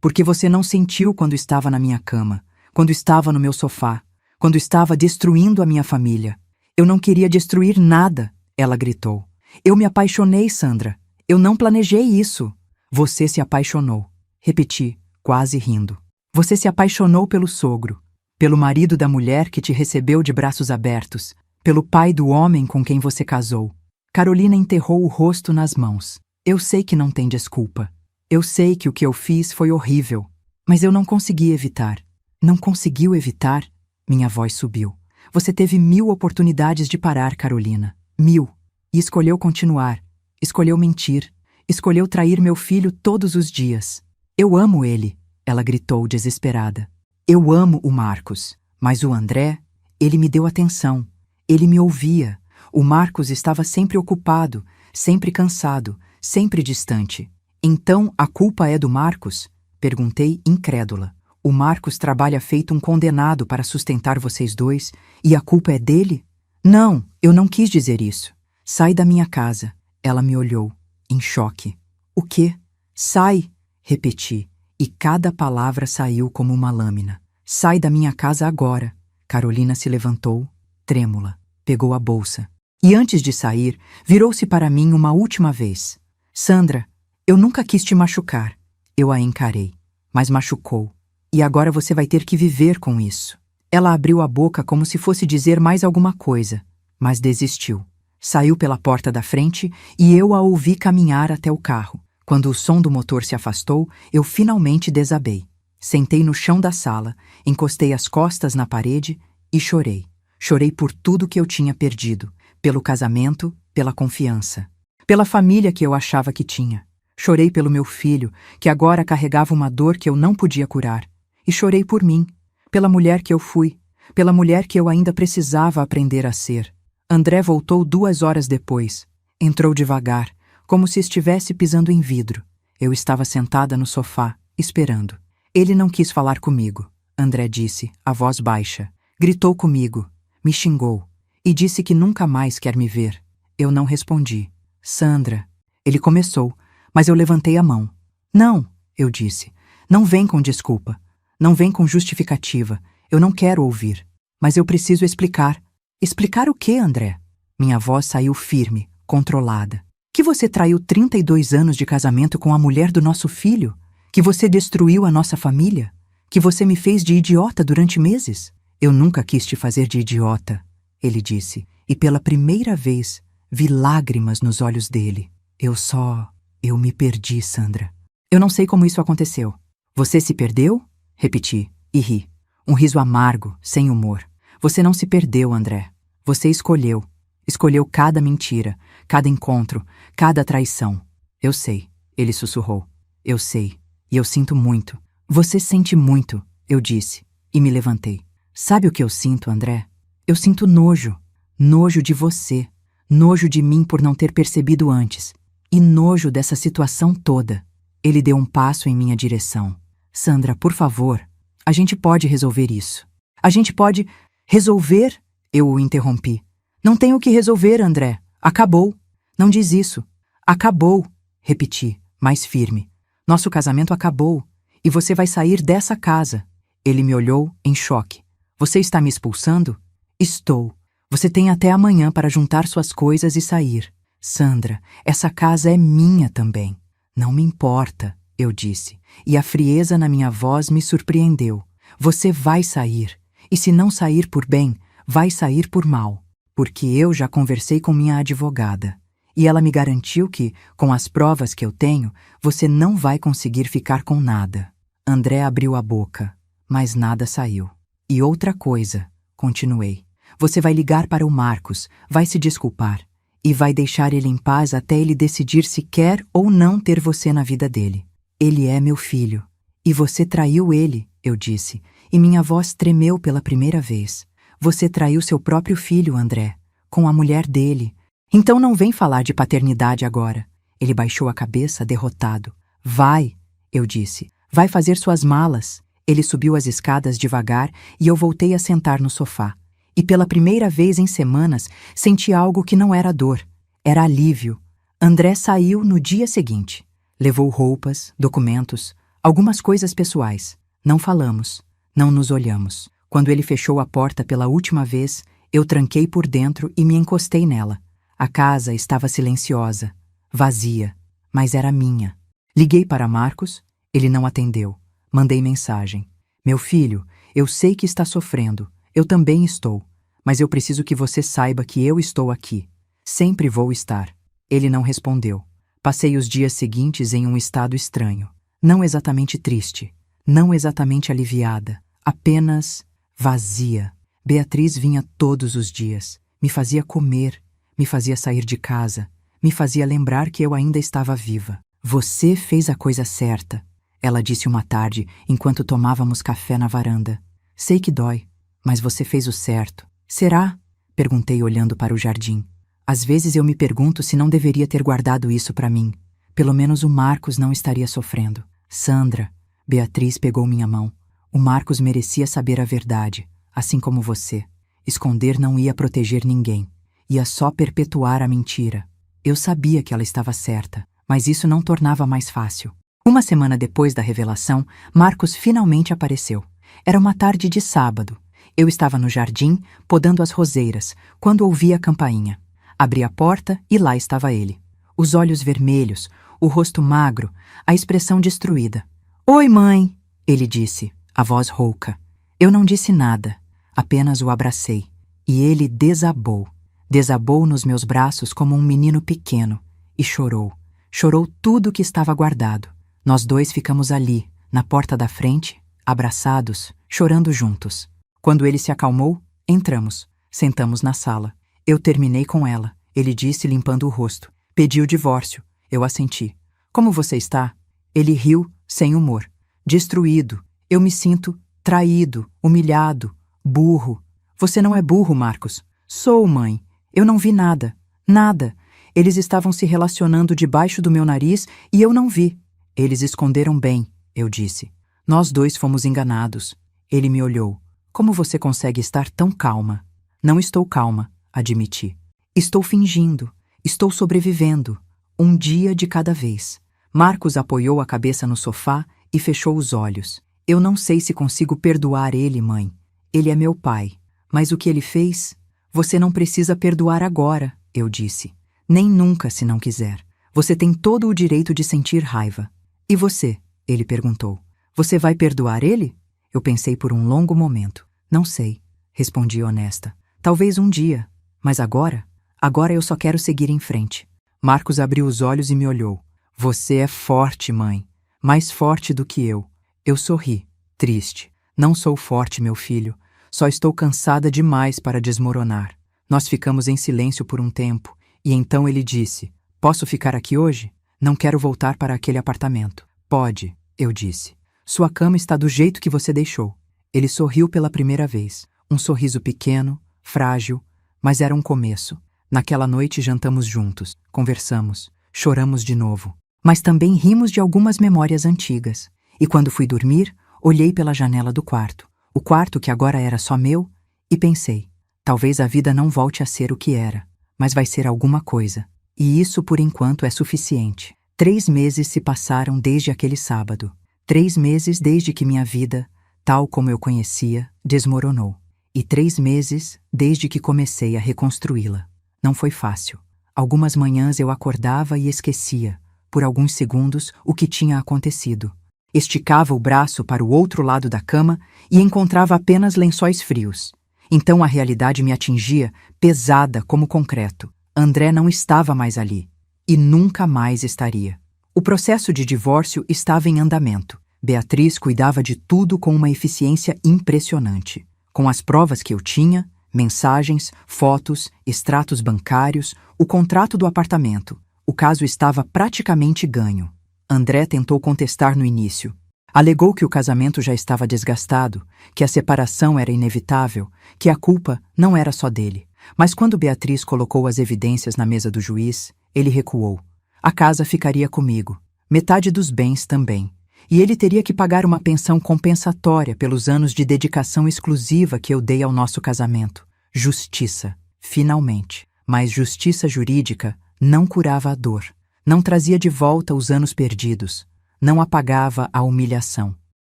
porque você não sentiu quando estava na minha cama, quando estava no meu sofá, quando estava destruindo a minha família. Eu não queria destruir nada, ela gritou. Eu me apaixonei, Sandra. Eu não planejei isso. Você se apaixonou. Repeti, quase rindo. Você se apaixonou pelo sogro, pelo marido da mulher que te recebeu de braços abertos, pelo pai do homem com quem você casou. Carolina enterrou o rosto nas mãos. Eu sei que não tem desculpa. Eu sei que o que eu fiz foi horrível, mas eu não consegui evitar. Não conseguiu evitar? Minha voz subiu. Você teve 1000 oportunidades de parar, Carolina. 1000. E escolheu continuar. Escolheu mentir. Escolheu trair meu filho todos os dias. Eu amo ele, ela gritou desesperada. Eu amo o Marcos, mas o André, ele me deu atenção. Ele me ouvia. O Marcos estava sempre ocupado, sempre cansado, sempre distante. Então a culpa é do Marcos? Perguntei incrédula. O Marcos trabalha feito um condenado para sustentar vocês dois e a culpa é dele? Não, eu não quis dizer isso. Sai da minha casa. Ela me olhou, em choque. O quê? Sai, repeti, e cada palavra saiu como uma lâmina. Sai da minha casa agora. Carolina se levantou, trêmula, pegou a bolsa. E antes de sair, virou-se para mim uma última vez. Sandra, eu nunca quis te machucar. Eu a encarei, mas machucou. E agora você vai ter que viver com isso. Ela abriu a boca como se fosse dizer mais alguma coisa, mas desistiu. Saiu pela porta da frente e eu a ouvi caminhar até o carro. Quando o som do motor se afastou, eu finalmente desabei. Sentei no chão da sala, encostei as costas na parede e chorei. Chorei por tudo que eu tinha perdido, pelo casamento, pela confiança. pela família que eu achava que tinha. Chorei pelo meu filho, que agora carregava uma dor que eu não podia curar. E chorei por mim, pela mulher que eu fui, pela mulher que eu ainda precisava aprender a ser. André voltou 2 horas depois. Entrou devagar, como se estivesse pisando em vidro. Eu estava sentada no sofá, esperando. Ele não quis falar comigo, André disse, a voz baixa. Gritou comigo, me xingou e disse que nunca mais quer me ver. Eu não respondi. Sandra. Ele começou, mas eu levantei a mão. Não, eu disse. Não vem com desculpa. Não vem com justificativa. Eu não quero ouvir. Mas eu preciso explicar. Explicar o quê, André? Minha voz saiu firme, controlada. Que você traiu 32 anos de casamento com a mulher do nosso filho? Que você destruiu a nossa família? Que você me fez de idiota durante meses? Eu nunca quis te fazer de idiota, ele disse, e pela primeira vez vi lágrimas nos olhos dele. Eu me perdi, Sandra. Eu não sei como isso aconteceu. Você se perdeu? Repeti, e ri. Um riso amargo, sem humor. Você não se perdeu, André. Você escolheu. Escolheu cada mentira, cada encontro, cada traição. Eu sei, ele sussurrou. Eu sei, e eu sinto muito. Você sente muito, eu disse, e me levantei. Sabe o que eu sinto, André? Eu sinto nojo. Nojo de você. Nojo de mim por não ter percebido antes. E nojo dessa situação toda. Ele deu um passo em minha direção. Sandra, por favor, a gente pode resolver isso. A gente pode... Resolver? Eu o interrompi. Não tenho o que resolver, André. Acabou. Não diz isso. Acabou, repeti, mais firme. Nosso casamento acabou. E você vai sair dessa casa. Ele me olhou em choque. Você está me expulsando? Estou. Você tem até amanhã para juntar suas coisas e sair. Sandra, essa casa é minha também. Não me importa, eu disse, e a frieza na minha voz me surpreendeu. Você vai sair. E se não sair por bem, vai sair por mal. Porque eu já conversei com minha advogada. E ela me garantiu que, com as provas que eu tenho, você não vai conseguir ficar com nada. André abriu a boca, mas nada saiu. E outra coisa, continuei. Você vai ligar para o Marcos, vai se desculpar. E vai deixar ele em paz até ele decidir se quer ou não ter você na vida dele. Ele é meu filho. E você traiu ele, eu disse, e minha voz tremeu pela primeira vez. Você traiu seu próprio filho, André, com a mulher dele. Então não vem falar de paternidade agora. Ele baixou a cabeça, derrotado. Vai, eu disse, vai fazer suas malas. Ele subiu as escadas devagar e eu voltei a sentar no sofá. E pela primeira vez em semanas senti algo que não era dor, era alívio. André saiu no dia seguinte. Levou roupas, documentos, algumas coisas pessoais. Não falamos, não nos olhamos. Quando ele fechou a porta pela última vez, eu tranquei por dentro e me encostei nela. A casa estava silenciosa, vazia, mas era minha. Liguei para Marcos, ele não atendeu. Mandei mensagem. Meu filho, eu sei que está sofrendo. Eu também estou. Mas eu preciso que você saiba que eu estou aqui. Sempre vou estar. Ele não respondeu. Passei os dias seguintes em um estado estranho. Não exatamente triste. Não exatamente aliviada. Apenas vazia. Beatriz vinha todos os dias. Me fazia comer. Me fazia sair de casa. Me fazia lembrar que eu ainda estava viva. Você fez a coisa certa. Ela disse uma tarde, enquanto tomávamos café na varanda. Sei que dói, mas você fez o certo. Será? Perguntei olhando para o jardim. Às vezes eu me pergunto se não deveria ter guardado isso para mim. Pelo menos o Marcos não estaria sofrendo. Sandra, Beatriz pegou minha mão. O Marcos merecia saber a verdade, assim como você. Esconder não ia proteger ninguém. Ia só perpetuar a mentira. Eu sabia que ela estava certa, mas isso não tornava mais fácil. Uma semana depois da revelação, Marcos finalmente apareceu. Era uma tarde de sábado. Eu estava no jardim, podando as roseiras, quando ouvi a campainha. Abri a porta e lá estava ele. Os olhos vermelhos, o rosto magro, a expressão destruída. Oi, mãe, ele disse, a voz rouca. Eu não disse nada, apenas o abracei. E ele desabou. Desabou nos meus braços como um menino pequeno. E chorou. Chorou tudo que estava guardado. Nós dois ficamos ali, na porta da frente, abraçados, chorando juntos. Quando ele se acalmou, entramos. Sentamos na sala. Eu terminei com ela, ele disse limpando o rosto. Pedi o divórcio. Eu assenti. Como você está? Ele riu, sem humor. Destruído. Eu me sinto traído, humilhado, burro. Você não é burro, Marcos. Sou, mãe. Eu não vi nada. Nada. Eles estavam se relacionando debaixo do meu nariz e eu não vi. Eles esconderam bem, eu disse. Nós dois fomos enganados. Ele me olhou. Como você consegue estar tão calma? Não estou calma, admiti. Estou fingindo. Estou sobrevivendo. Um dia de cada vez. Marcos apoiou a cabeça no sofá e fechou os olhos. Eu não sei se consigo perdoar ele, mãe. Ele é meu pai. Mas o que ele fez? Você não precisa perdoar agora, eu disse. Nem nunca, se não quiser. Você tem todo o direito de sentir raiva. E você? Ele perguntou. Você vai perdoar ele? Eu pensei por um longo momento. Não sei, respondi honesta. Talvez um dia. Mas agora? Agora eu só quero seguir em frente. Marcos abriu os olhos e me olhou. Você é forte, mãe. Mais forte do que eu. Eu sorri, triste. Não sou forte, meu filho. Só estou cansada demais para desmoronar. Nós ficamos em silêncio por um tempo, e então ele disse, posso ficar aqui hoje? Não quero voltar para aquele apartamento. Pode, eu disse. Sua cama está do jeito que você deixou. Ele sorriu pela primeira vez. Um sorriso pequeno, frágil, mas era um começo. Naquela noite jantamos juntos, conversamos, choramos de novo. Mas também rimos de algumas memórias antigas. E quando fui dormir, olhei pela janela do quarto. O quarto que agora era só meu, e pensei, talvez a vida não volte a ser o que era, mas vai ser alguma coisa. E isso por enquanto é suficiente. 3 meses se passaram desde aquele sábado. 3 meses desde que minha vida, tal como eu conhecia, desmoronou. E 3 meses desde que comecei a reconstruí-la. Não foi fácil. Algumas manhãs eu acordava e esquecia, por alguns segundos, o que tinha acontecido. Esticava o braço para o outro lado da cama e encontrava apenas lençóis frios. Então a realidade me atingia, pesada como concreto. André não estava mais ali. E nunca mais estaria. O processo de divórcio estava em andamento. Beatriz cuidava de tudo com uma eficiência impressionante. Com as provas que eu tinha, mensagens, fotos, extratos bancários, o contrato do apartamento. O caso estava praticamente ganho. André tentou contestar no início. Alegou que o casamento já estava desgastado, que a separação era inevitável, que a culpa não era só dele. Mas quando Beatriz colocou as evidências na mesa do juiz, ele recuou. A casa ficaria comigo, metade dos bens também. E ele teria que pagar uma pensão compensatória pelos anos de dedicação exclusiva que eu dei ao nosso casamento. Justiça, finalmente. Mas justiça jurídica não curava a dor. Não trazia de volta os anos perdidos. Não apagava a humilhação.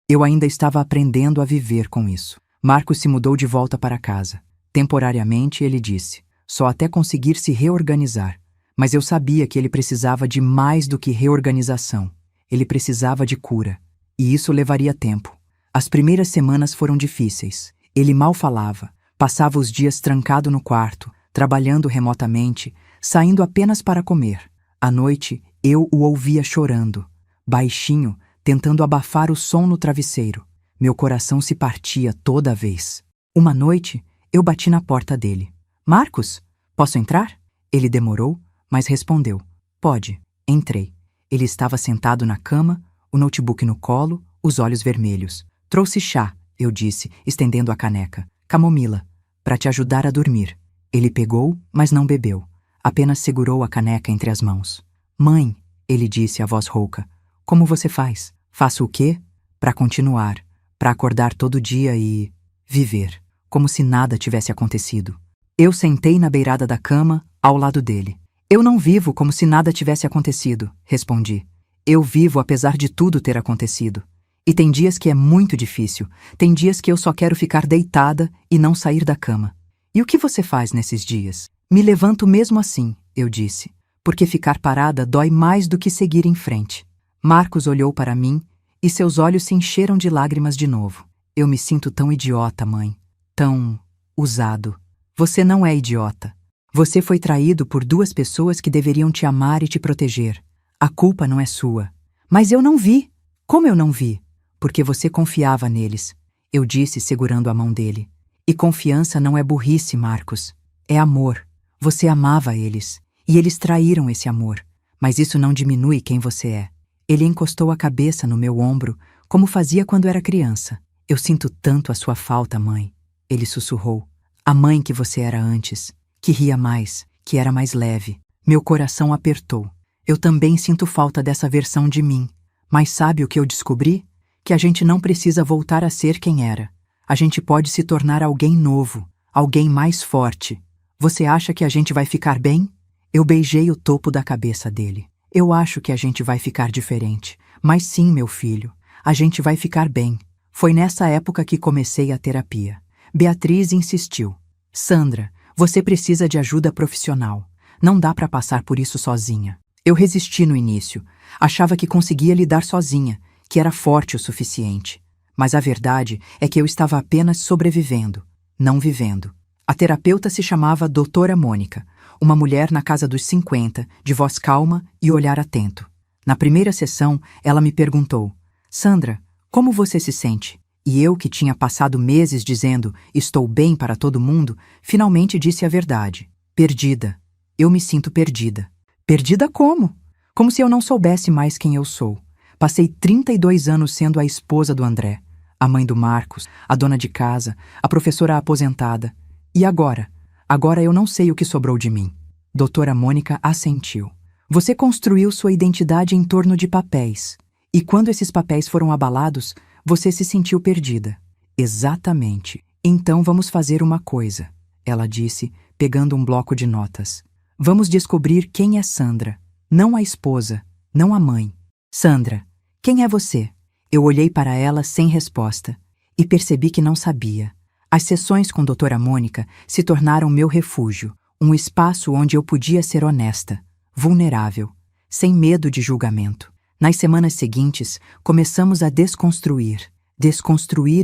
Eu ainda estava aprendendo a viver com isso. Marcos se mudou de volta para casa. Temporariamente, ele disse, só até conseguir se reorganizar. Mas eu sabia que ele precisava de mais do que reorganização. Ele precisava de cura. E isso levaria tempo. As primeiras semanas foram difíceis. Ele mal falava. Passava os dias trancado no quarto, trabalhando remotamente, saindo apenas para comer. À noite, eu o ouvia chorando, baixinho, tentando abafar o som no travesseiro. Meu coração se partia toda vez. Uma noite, eu bati na porta dele. Marcos, posso entrar? Ele demorou, mas respondeu. Pode. Entrei. Ele estava sentado na cama, o notebook no colo, os olhos vermelhos. Trouxe chá, eu disse, estendendo a caneca. Camomila, para te ajudar a dormir. Ele pegou, mas não bebeu. Apenas segurou a caneca entre as mãos. Mãe, ele disse a voz rouca, como você faz? Faço o quê? Para continuar, para acordar todo dia e viver, como se nada tivesse acontecido. Eu sentei na beirada da cama, ao lado dele. Eu não vivo como se nada tivesse acontecido, respondi. Eu vivo apesar de tudo ter acontecido. E tem dias que é muito difícil, tem dias que eu só quero ficar deitada e não sair da cama. E o que você faz nesses dias? Me levanto mesmo assim, eu disse, porque ficar parada dói mais do que seguir em frente. Marcos olhou para mim e seus olhos se encheram de lágrimas de novo. Eu me sinto tão idiota, mãe. Tão usado. Você não é idiota. Você foi traído por 2 pessoas que deveriam te amar e te proteger. A culpa não é sua. Mas eu não vi. Como eu não vi? Porque você confiava neles. Eu disse segurando a mão dele. E confiança não é burrice, Marcos. É amor. Você amava eles. E eles traíram esse amor, mas isso não diminui quem você é. Ele encostou a cabeça no meu ombro, como fazia quando era criança. Eu sinto tanto a sua falta, mãe. Ele sussurrou. A mãe que você era antes, que ria mais, que era mais leve. Meu coração apertou. Eu também sinto falta dessa versão de mim. Mas sabe o que eu descobri? Que a gente não precisa voltar a ser quem era. A gente pode se tornar alguém novo, alguém mais forte. Você acha que a gente vai ficar bem? Eu beijei o topo da cabeça dele. Eu acho que a gente vai ficar diferente. Mas sim, meu filho, a gente vai ficar bem. Foi nessa época que comecei a terapia. Beatriz insistiu. Sandra, você precisa de ajuda profissional. Não dá para passar por isso sozinha. Eu resisti no início. Achava que conseguia lidar sozinha, que era forte o suficiente. Mas a verdade é que eu estava apenas sobrevivendo, não vivendo. A terapeuta se chamava Doutora Mônica, uma mulher na casa dos 50, de voz calma e olhar atento. Na primeira sessão, ela me perguntou: Sandra, como você se sente? E eu, que tinha passado meses dizendo estou bem para todo mundo, finalmente disse a verdade. Perdida. Eu me sinto perdida. Perdida como? Como se eu não soubesse mais quem eu sou. Passei 32 anos sendo a esposa do André, a mãe do Marcos, a dona de casa, a professora aposentada. E agora? Agora eu não sei o que sobrou de mim. Doutora Mônica assentiu. Você construiu sua identidade em torno de papéis. E quando esses papéis foram abalados, você se sentiu perdida. Exatamente. Então vamos fazer uma coisa, ela disse, pegando um bloco de notas. Vamos descobrir quem é Sandra. Não a esposa, não a mãe. Sandra, quem é você? Eu olhei para ela sem resposta e percebi que não sabia. As sessões com Doutora Mônica se tornaram meu refúgio, um espaço onde eu podia ser honesta, vulnerável, sem medo de julgamento. Nas semanas seguintes, começamos a desconstruir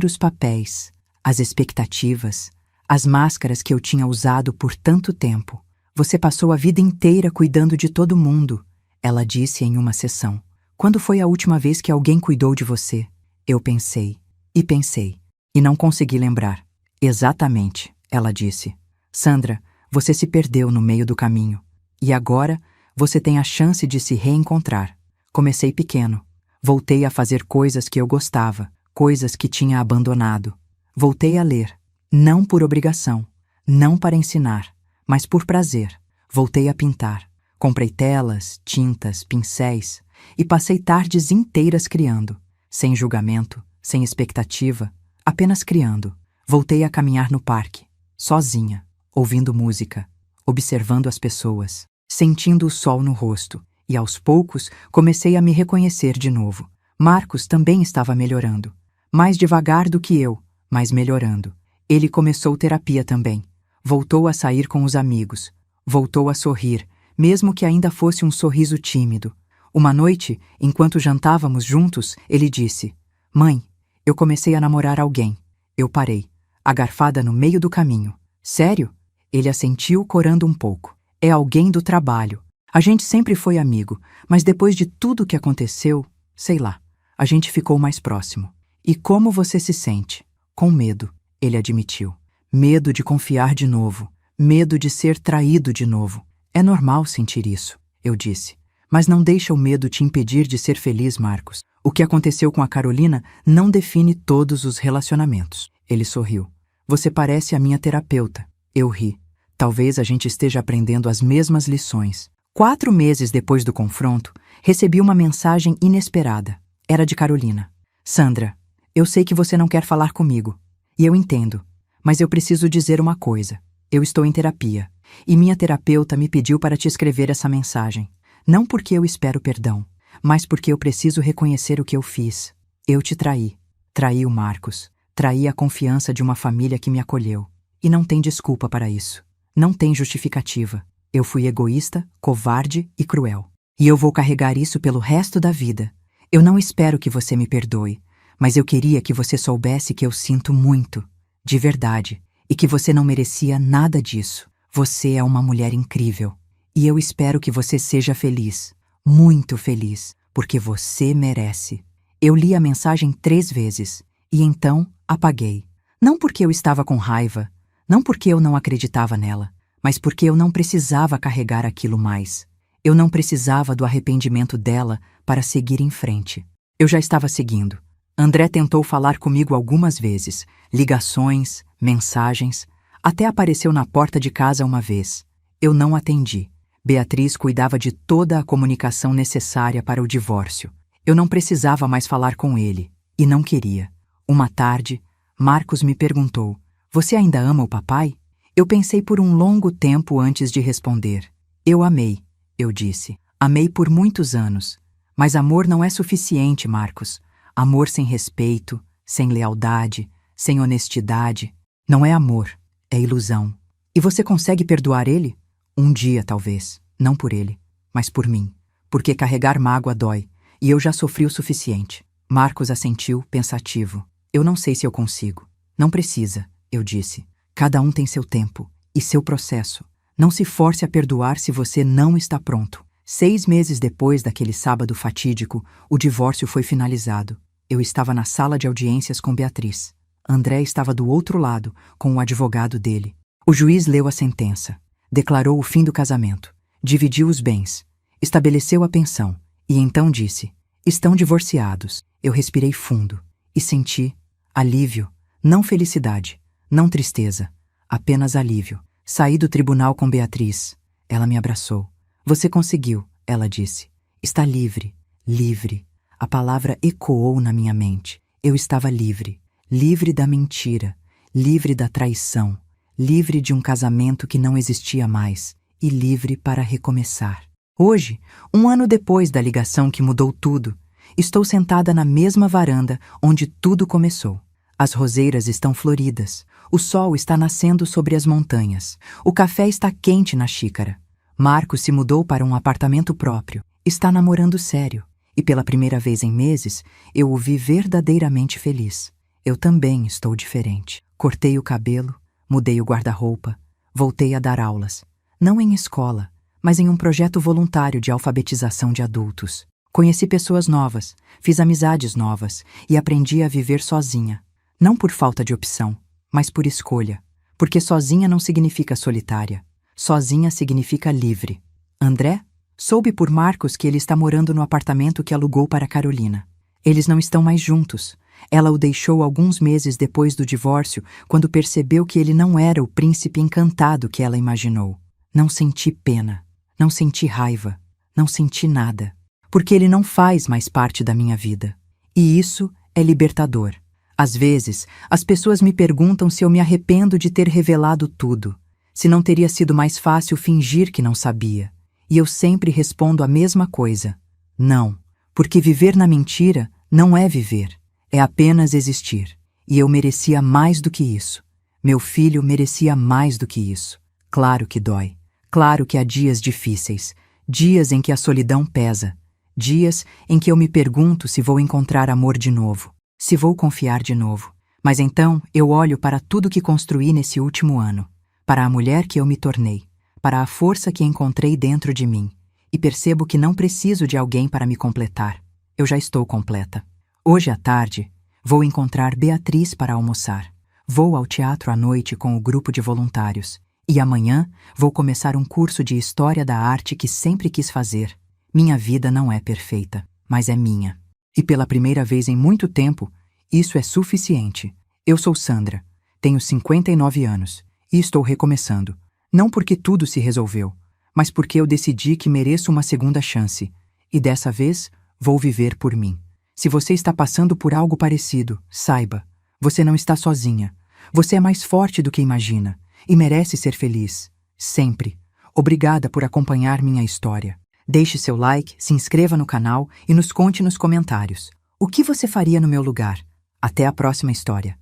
os papéis, as expectativas, as máscaras que eu tinha usado por tanto tempo. Você passou a vida inteira cuidando de todo mundo, ela disse em uma sessão. Quando foi a última vez que alguém cuidou de você? Eu pensei, e não consegui lembrar. Exatamente, ela disse. Sandra, você se perdeu no meio do caminho. E agora, você tem a chance de se reencontrar. Comecei pequeno. Voltei a fazer coisas que eu gostava, coisas que tinha abandonado. Voltei a ler, não por obrigação, não para ensinar, mas por prazer. Voltei a pintar. Comprei telas, tintas, pincéis e passei tardes inteiras criando, sem julgamento, sem expectativa, apenas criando. Voltei a caminhar no parque, sozinha, ouvindo música, observando as pessoas, sentindo o sol no rosto, e aos poucos comecei a me reconhecer de novo. Marcos também estava melhorando, mais devagar do que eu, mas melhorando. Ele começou terapia também, voltou a sair com os amigos, voltou a sorrir, mesmo que ainda fosse um sorriso tímido. Uma noite, enquanto jantávamos juntos, ele disse: Mãe, eu comecei a namorar alguém. Eu parei, agarfada no meio do caminho. Sério? Ele assentiu, corando um pouco. É alguém do trabalho. A gente sempre foi amigo, mas depois de tudo o que aconteceu, sei lá, a gente ficou mais próximo. E como você se sente? Com medo, ele admitiu. Medo de confiar de novo. Medo de ser traído de novo. É normal sentir isso, eu disse. Mas não deixa o medo te impedir de ser feliz, Marcos. O que aconteceu com a Carolina não define todos os relacionamentos. Ele sorriu. Você parece a minha terapeuta. Eu ri. Talvez a gente esteja aprendendo as mesmas lições. 4 meses depois do confronto, recebi uma mensagem inesperada. Era de Carolina. Sandra, eu sei que você não quer falar comigo. E eu entendo. Mas eu preciso dizer uma coisa. Eu estou em terapia. E minha terapeuta me pediu para te escrever essa mensagem. Não porque eu espero perdão, mas porque eu preciso reconhecer o que eu fiz. Eu te traí. Traí o Marcos. Traí a confiança de uma família que me acolheu. E não tem desculpa para isso. Não tem justificativa. Eu fui egoísta, covarde e cruel. E eu vou carregar isso pelo resto da vida. Eu não espero que você me perdoe, mas eu queria que você soubesse que eu sinto muito, de verdade, e que você não merecia nada disso. Você é uma mulher incrível. E eu espero que você seja feliz, muito feliz, porque você merece. Eu li a mensagem 3 vezes, e então apaguei. Não porque eu estava com raiva, não porque eu não acreditava nela, mas porque eu não precisava carregar aquilo mais. Eu não precisava do arrependimento dela para seguir em frente. Eu já estava seguindo. André tentou falar comigo algumas vezes, ligações, mensagens, até apareceu na porta de casa uma vez. Eu não atendi. Beatriz cuidava de toda a comunicação necessária para o divórcio. Eu não precisava mais falar com ele, e não queria. Uma tarde, Marcos me perguntou: "Você ainda ama o papai?" Eu pensei por um longo tempo antes de responder. "Eu amei", eu disse. "Amei por muitos anos. Mas amor não é suficiente, Marcos. Amor sem respeito, sem lealdade, sem honestidade. Não é amor, é ilusão. E você consegue perdoar ele? Um dia, talvez. Não por ele, mas por mim. Porque carregar mágoa dói, e eu já sofri o suficiente." Marcos assentiu, pensativo. "Eu não sei se eu consigo." "Não precisa", eu disse. "Cada um tem seu tempo e seu processo. Não se force a perdoar se você não está pronto." 6 meses depois daquele sábado fatídico, o divórcio foi finalizado. Eu estava na sala de audiências com Beatriz. André estava do outro lado, com o advogado dele. O juiz leu a sentença. Declarou o fim do casamento. Dividiu os bens. Estabeleceu a pensão. E então disse: "Estão divorciados." Eu respirei fundo e senti alívio, não felicidade, não tristeza, apenas alívio. Saí do tribunal com Beatriz. Ela me abraçou. "Você conseguiu", ela disse. "Está livre, livre." A palavra ecoou na minha mente. Eu estava livre, livre da mentira, livre da traição, livre de um casamento que não existia mais e livre para recomeçar. Hoje, 1 ano depois da ligação que mudou tudo, estou sentada na mesma varanda onde tudo começou. As roseiras estão floridas, o sol está nascendo sobre as montanhas, o café está quente na xícara. Marcos se mudou para um apartamento próprio, está namorando sério, e pela primeira vez em meses eu o vi verdadeiramente feliz. Eu também estou diferente. Cortei o cabelo, mudei o guarda-roupa, voltei a dar aulas, não em escola, mas em um projeto voluntário de alfabetização de adultos. Conheci pessoas novas, fiz amizades novas e aprendi a viver sozinha. Não por falta de opção, mas por escolha, porque sozinha não significa solitária. Sozinha significa livre. André? Soube por Marcos que ele está morando no apartamento que alugou para Carolina. Eles não estão mais juntos. Ela o deixou alguns meses depois do divórcio, quando percebeu que ele não era o príncipe encantado que ela imaginou. Não senti pena, não senti raiva, não senti nada, porque ele não faz mais parte da minha vida. E isso é libertador. Às vezes, as pessoas me perguntam se eu me arrependo de ter revelado tudo, se não teria sido mais fácil fingir que não sabia. E eu sempre respondo a mesma coisa: não, porque viver na mentira não é viver, é apenas existir. E eu merecia mais do que isso. Meu filho merecia mais do que isso. Claro que dói. Claro que há dias difíceis, dias em que a solidão pesa, dias em que eu me pergunto se vou encontrar amor de novo, se vou confiar de novo. Mas então eu olho para tudo que construí nesse último ano, para a mulher que eu me tornei, para a força que encontrei dentro de mim, e percebo que não preciso de alguém para me completar. Eu já estou completa. Hoje à tarde, vou encontrar Beatriz para almoçar. Vou ao teatro à noite com o grupo de voluntários. E amanhã vou começar um curso de História da Arte que sempre quis fazer. Minha vida não é perfeita, mas é minha. E pela primeira vez em muito tempo, isso é suficiente. Eu sou Sandra, tenho 59 anos e estou recomeçando. Não porque tudo se resolveu, mas porque eu decidi que mereço uma segunda chance. E dessa vez, vou viver por mim. Se você está passando por algo parecido, saiba, você não está sozinha. Você é mais forte do que imagina e merece ser feliz. Sempre. Obrigada por acompanhar minha história. Deixe seu like, se inscreva no canal e nos conte nos comentários. O que você faria no meu lugar? Até a próxima história.